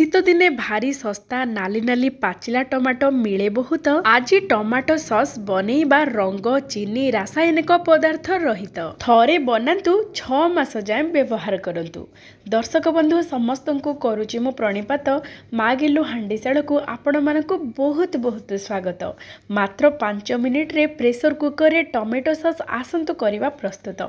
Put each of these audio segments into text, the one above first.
শীত দিনে ভারি সস্তা নাଲି ନାଲି ପାଚିଲା ଟମାଟୋ ମିଳେ ବହୁତ। ଆଜି ଟମାଟୋ ସସ୍ ବନେଇବା ରଙ୍ଗ ଚିନି ରାସାୟନିକ ପଦାର୍ଥ ରହିତ। ଥରେ ବନାନ୍ତୁ 6 ମାସ ଯାଏଁ ବ୍ୟବହାର କରନ୍ତୁ। ଦର୍ଶକ ବନ୍ଧୁ ସମସ୍ତଙ୍କୁ କରୁଛି ମୁଁ ପ୍ରଣିପାତ। ମା ଗେଲୁ ହାଣ୍ଡିଶାଳକୁ ଆପଣମାନଙ୍କୁ ବହୁତ ବହୁତ ସ୍ୱାଗତ। ମାତ୍ର 5 ମିନିଟ୍ରେ ପ୍ରେସର କୁକରରେ ଟମାଟୋ ସସ୍ ଆସନ୍ତୁ କରିବା ପ୍ରସ୍ତୁତ।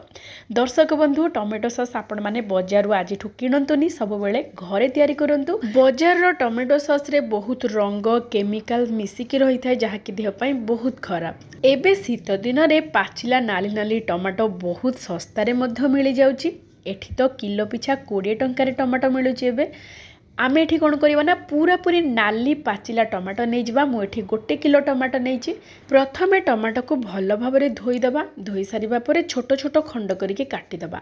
ଦର୍ଶକ ବନ୍ଧୁ ଟମାଟୋ ସସ୍ ଆପଣମାନେ ବଜାରରୁ ଆଜିଠୁ କିଣନ୍ତୁନି, ସବୁବେଳେ ଘରେ ତିଆରି କରନ୍ତୁ। ବଜାରର ଟମାଟୋ ସସ୍ରେ ବହୁତ ରଙ୍ଗ କେମିକାଲ ମିଶିକି ରହିଥାଏ, ଯାହାକି ଦେହ ପାଇଁ ବହୁତ ଖରାପ। ଏବେ ଶୀତ ଦିନରେ ପାଚିଲା ନାଲି ନାଲି ଟମାଟୋ ବହୁତ ଶସ୍ତାରେ ମଧ୍ୟ ମିଳିଯାଉଛି। ଏଠି ତ କିଲୋ ପିଛା 20 ଟଙ୍କାରେ ଟମାଟୋ ମିଳୁଛି। ଏବେ ଆମେ ଏଠି କ'ଣ କରିବା ନା ପୁରାପୁରି ନାଲି ପାଚିଲା ଟମାଟୋ ନେଇଯିବା। ମୁଁ ଏଠି 1 କିଲୋ ଟମାଟୋ ନେଇଛି। ପ୍ରଥମେ ଟମାଟୋକୁ ଭଲ ଭାବରେ ଧୋଇଦେବା। ଧୋଇ ସାରିବା ପରେ ଛୋଟ ଛୋଟ ଖଣ୍ଡ କରିକି କାଟିଦେବା।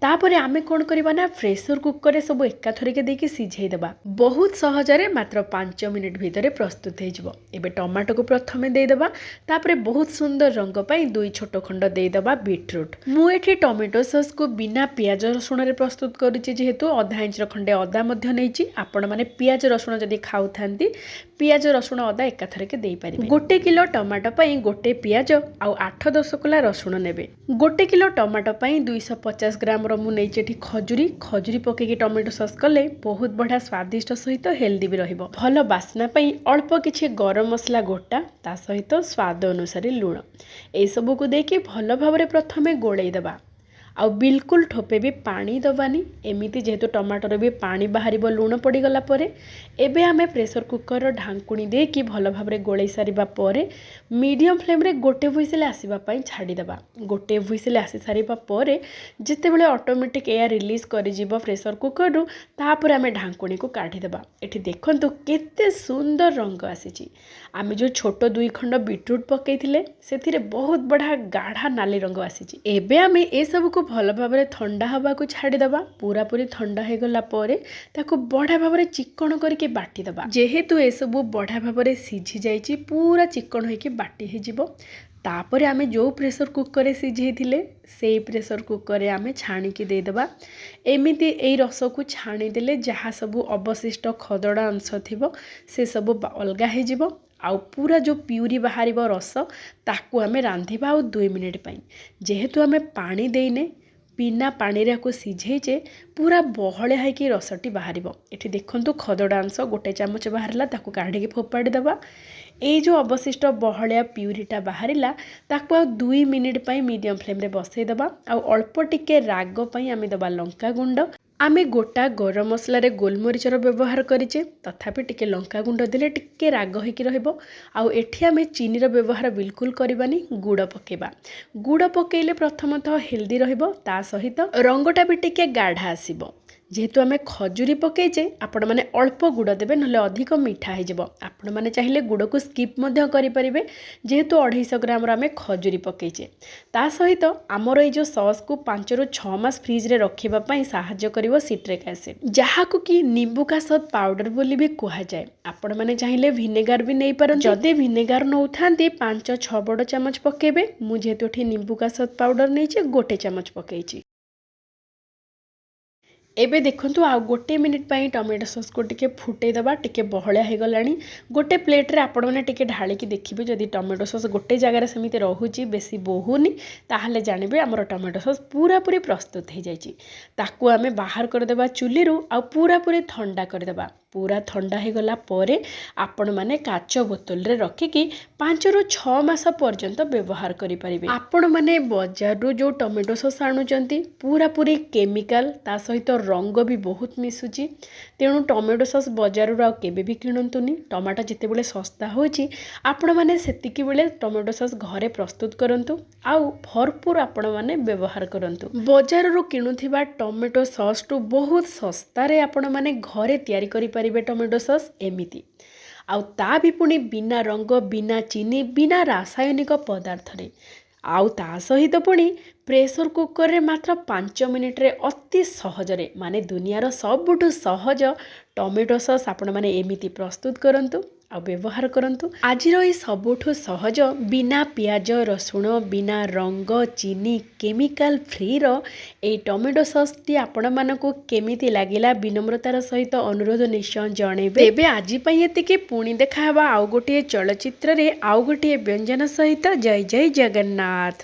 ତାପରେ ଆମେ କ'ଣ କରିବା ନା ପ୍ରେସର କୁକରରେ ସବୁ ଏକାଥରକେ ଦେଇକି ସିଝେଇ ଦେବା। ବହୁତ ସହଜରେ ମାତ୍ର 5 ମିନିଟ୍ ଭିତରେ ପ୍ରସ୍ତୁତ ହେଇଯିବ। ଏବେ ଟମାଟୋକୁ ପ୍ରଥମେ ଦେଇଦେବା। ତାପରେ ବହୁତ ସୁନ୍ଦର ରଙ୍ଗ ପାଇଁ 2 ଛୋଟ ଖଣ୍ଡ ଦେଇଦେବା ବିଟ୍ରୁଟ୍। ମୁଁ ଏଠି ଟମାଟୋ ସସ୍କୁ ବିନା ପିଆଜ ରସୁଣରେ ପ୍ରସ୍ତୁତ କରୁଛି, ଯେହେତୁ ଅଧା ଇଞ୍ଚର ଖଣ୍ଡେ ଅଦା ମଧ୍ୟ ନେଇଛି। ଆପଣମାନେ ପିଆଜ ରସୁଣ ଯଦି ଖାଉଥାନ୍ତି ପିଆଜ ରସୁଣ ଅଦା ଏକାଥରକେ ଦେଇପାରିବେ। 1 କିଲୋ ଟମାଟୋ ପାଇଁ 1 ପିଆଜ ଆଉ 8-10 କୋଲା ରସୁଣ ନେବେ। 1 କିଲୋ ଟମାଟୋ ପାଇଁ 250 ଗ୍ରାମର ମୁଁ ନେଇଛି ଏଠି ଖଜୁରୀ ପକେଇକି ଟମାଟୋ ସସ୍ କଲେ ବହୁତ ବଢ଼ିଆ ସ୍ୱାଦିଷ୍ଟ ସହିତ ହେଲ୍ଦି ବି ରହିବ। ଭଲ ବାସ୍ନା ପାଇଁ ଅଳ୍ପ କିଛି ଗରମ ମସଲା ଗୋଟା, ତା ସହିତ ସ୍ୱାଦ ଅନୁସାରେ ଲୁଣ, ଏସବୁକୁ ଦେଇକି ଭଲ ଭାବରେ ପ୍ରଥମେ ଗୋଳେଇ ଦେବା। ଆଉ ବିଲକୁଲ ଠୋପେ ବି ପାଣି ଦେବାନି, ଏମିତି ଯେହେତୁ ଟମାଟୋରେ ବି ପାଣି ବାହାରିବ ଲୁଣ ପଡ଼ିଗଲା ପରେ। ଏବେ ଆମେ ପ୍ରେସର କୁକରର ଢାଙ୍କୁଣୀ ଦେଇକି ଭଲ ଭାବରେ ଗୋଳେଇ ସାରିବା ପରେ ମିଡ଼ିୟମ୍ ଫ୍ଲେମ୍ରେ 1 ହୁଇସିଲ୍ ଆସିବା ପାଇଁ ଛାଡ଼ିଦେବା। 1 ହୁଇସିଲ୍ ଆସି ସାରିବା ପରେ ଯେତେବେଳେ ଅଟୋମେଟିକ୍ ଏୟାର ରିଲିଜ୍ କରିଯିବ ପ୍ରେସର କୁକରରୁ, ତାପରେ ଆମେ ଢାଙ୍କୁଣୀକୁ କାଢ଼ିଦେବା। ଏଠି ଦେଖନ୍ତୁ କେତେ ସୁନ୍ଦର ରଙ୍ଗ ଆସିଛି। ଆମେ ଯେଉଁ ଛୋଟ 2 ଖଣ୍ଡ ବିଟ୍ରୁଟ୍ ପକାଇଥିଲେ ସେଥିରେ ବହୁତ ବଢ଼ିଆ ଗାଢ଼ା ନାଲି ରଙ୍ଗ ଆସିଛି। ଏବେ ଆମେ ଏସବୁକୁ ଭଲ ଭାବରେ ଥଣ୍ଡା ହେବାକୁ ଛାଡ଼ିଦେବା। ପୁରାପୁରି ଥଣ୍ଡା ହୋଇଗଲା ପରେ ତାକୁ ବଢ଼ିଆ ଭାବରେ ଚିକ୍କଣ କରିକି ବାଟିଦେବା। ଯେହେତୁ ଏସବୁ ବଢ଼ିଆ ଭାବରେ ସିଝି ଯାଇଛି, ପୁରା ଚିକ୍କଣ ହୋଇକି ବାଟି ହେଇଯିବ। ତାପରେ ଆମେ ଯେଉଁ ପ୍ରେସର କୁକରରେ ସିଝେଇଥିଲେ ସେଇ ପ୍ରେସର କୁକରରେ ଆମେ ଛାଣିକି ଦେଇଦେବା। ଏମିତି ଏଇ ରସକୁ ଛାଣିଦେଲେ ଯାହା ସବୁ ଅବଶିଷ୍ଟ ଖଦଡ଼ା ଅଂଶ ଥିବ ସେସବୁ ଅଲଗା ହେଇଯିବ। ଆଉ ପୁରା ଯେଉଁ ପିଉରି ବାହାରିବ ରସ, ତାକୁ ଆମେ ରାନ୍ଧିବା ଆଉ 2 ମିନିଟ୍ ପାଇଁ। ଯେହେତୁ ଆମେ ପାଣି ଦେଇନେ, ବିନା ପାଣିରେ ଆକୁ ସିଝେଇଛେ, ପୁରା ବହଳିଆ ହେଇକି ରସଟି ବାହାରିବ। ଏଠି ଦେଖନ୍ତୁ ଖଦଡ଼ା ଅଂଶ 1 ଚାମଚ ବାହାରିଲା, ତାକୁ କାଢ଼ିକି ଫୋପାଡ଼ି ଦେବା। ଏଇ ଯେଉଁ ଅବଶିଷ୍ଟ ବହଳିଆ ପିଉରିଟା ବାହାରିଲା, ତାକୁ ଆଉ 2 ମିନିଟ୍ ପାଇଁ ମିଡ଼ିୟମ୍ ଫ୍ଲେମ୍ରେ ବସେଇ ଦେବା। ଆଉ ଅଳ୍ପ ଟିକେ ରାଗ ପାଇଁ ଆମେ ଦେବା ଲଙ୍କାଗୁଣ୍ଡ। ଆମେ ଗୋଟା ଗରମ ମସଲାରେ ଗୋଲମରିଚର ବ୍ୟବହାର କରିଛେ, ତଥାପି ଟିକେ ଲଙ୍କାଗୁଣ୍ଡ ଦେଲେ ଟିକେ ରାଗ ହେଇକି ରହିବ। ଆଉ ଏଠି ଆମେ ଚିନିର ବ୍ୟବହାର ବିଲକୁଲ କରିବାନି, ଗୁଡ଼ ପକାଇବା। ଗୁଡ଼ ପକାଇଲେ ପ୍ରଥମତଃ ହେଲ୍ଦି ରହିବ, ତା ସହିତ ରଙ୍ଗଟା ବି ଟିକେ ଗାଢ଼ା ଆସିବ। ଯେହେତୁ ଆମେ ଖଜୁରୀ ପକାଇଛେ, ଆପଣମାନେ ଅଳ୍ପ ଗୁଡ଼ ଦେବେ, ନହେଲେ ଅଧିକ ମିଠା ହେଇଯିବ। ଆପଣମାନେ ଚାହିଁଲେ ଗୁଡ଼କୁ ସ୍କିପ୍ ମଧ୍ୟ କରିପାରିବେ, ଯେହେତୁ 250 ଗ୍ରାମର ଆମେ ଖଜୁରୀ ପକାଇଛେ। ତା ସହିତ ଆମର ଏଇ ଯେଉଁ ସସ୍କୁ 5ରୁ 6 ମାସ ଫ୍ରିଜ୍ରେ ରଖିବା ପାଇଁ ସାହାଯ୍ୟ କରିବ ସିଟ୍ରିକ୍ ଆସିଡ୍, ଯାହାକୁ କି ନିମ୍ବୁକା ସଦ୍ ପାଉଡ଼ର ବୋଲି ବି କୁହାଯାଏ। ଆପଣମାନେ ଚାହିଁଲେ ଭିନେଗାର ବି ନେଇପାରନ୍ତି। ଯଦି ଭିନେଗାର ନେଉଥାନ୍ତି 5-6 ବଡ଼ ଚାମଚ ପକାଇବେ। ମୁଁ ଯେହେତୁ ଏଠି ନିମ୍ବୁକା ସଦ୍ ପାଉଡ଼ର ନେଇଛି, 1 ଚାମଚ ପକାଇଛି। ଏବେ ଦେଖନ୍ତୁ ଆଉ 1 ମିନିଟ୍ ପାଇଁ ଟମାଟୋ ସସ୍କୁ ଟିକେ ଫୁଟେଇ ଦେବା। ଟିକେ ବହଳିଆ ହେଇଗଲାଣି। ଗୋଟେ ପ୍ଲେଟ୍ରେ ଆପଣମାନେ ଟିକେ ଢାଳିକି ଦେଖିବେ, ଯଦି ଟମାଟୋ ସସ୍ ଗୋଟେ ଜାଗାରେ ସେମିତି ରହୁଛି, ବେଶୀ ବୋହୁନି, ତାହେଲେ ଜାଣିବେ ଆମର ଟମାଟୋ ସସ୍ ପୁରାପୁରି ପ୍ରସ୍ତୁତ ହେଇଯାଇଛି। ତାକୁ ଆମେ ବାହାର କରିଦେବା ଚୁଲିରୁ ଆଉ ପୁରାପୁରି ଥଣ୍ଡା କରିଦେବା। ପୁରା ଥଣ୍ଡା ହେଇଗଲା ପରେ ଆପଣମାନେ କାଚ ବୋତଲରେ ରଖିକି 5ରୁ 6 ମାସ ପର୍ଯ୍ୟନ୍ତ ବ୍ୟବହାର କରିପାରିବେ। ଆପଣମାନେ ବଜାରରୁ ଯେଉଁ ଟମାଟୋ ସସ୍ ଆଣୁଛନ୍ତି ପୁରାପୁରି କେମିକାଲ, ତା ସହିତ ରଙ୍ଗ ବି ବହୁତ ମିଶୁଛି। ତେଣୁ ଟମାଟୋ ସସ୍ ବଜାରରୁ ଆଉ କେବେ ବି କିଣନ୍ତୁନି। ଟମାଟୋ ଯେତେବେଳେ ଶସ୍ତା ହେଉଛି, ଆପଣମାନେ ସେତିକି ବେଳେ ଟମାଟୋ ସସ୍ ଘରେ ପ୍ରସ୍ତୁତ କରନ୍ତୁ ଆଉ ଭରପୁର ଆପଣମାନେ ବ୍ୟବହାର କରନ୍ତୁ। ବଜାରରୁ କିଣୁଥିବା ଟମାଟୋ ସସ୍ଠୁ ବହୁତ ଶସ୍ତାରେ ଆପଣମାନେ ଘରେ ତିଆରି କରିପାରିବେ ଟମାଟୋ ସସ୍ ଏମିତି। ଆଉ ତା ବି ପୁଣି ବିନା ରଙ୍ଗ, ବିନା ଚିନି, ବିନା ରାସାୟନିକ ପଦାର୍ଥରେ। ଆଉ ତା ସହିତ ପୁଣି ପ୍ରେସର କୁକରରେ ମାତ୍ର 5 ମିନିଟ୍ରେ ଅତି ସହଜରେ, ମାନେ ଦୁନିଆର ସବୁଠୁ ସହଜ ଟମାଟୋ ସସ୍ ଆପଣମାନେ ଏମିତି ପ୍ରସ୍ତୁତ କରନ୍ତୁ ଆଉ ବ୍ୟବହାର କରନ୍ତୁ। ଆଜିର ଏଇ ସବୁଠୁ ସହଜ ବିନା ପିଆଜ ରସୁଣ ବିନା ରଙ୍ଗ ଚିନି କେମିକାଲ ଫ୍ରିର ଏଇ ଟମାଟୋ ସସ୍ଟି ଆପଣମାନଙ୍କୁ କେମିତି ଲାଗିଲା ବିନମ୍ରତାର ସହିତ ଅନୁରୋଧ ନିଶ୍ଚୟ ଜଣେଇବେ। ତେବେ ଆଜି ପାଇଁ ଏତିକି, ପୁଣି ଦେଖାହେବା ଆଉ ଗୋଟିଏ ଚଳଚ୍ଚିତ୍ରରେ ଆଉ ଗୋଟିଏ ବ୍ୟଞ୍ଜନ ସହିତ। ଜୟ ଜୟ ଜଗନ୍ନାଥ।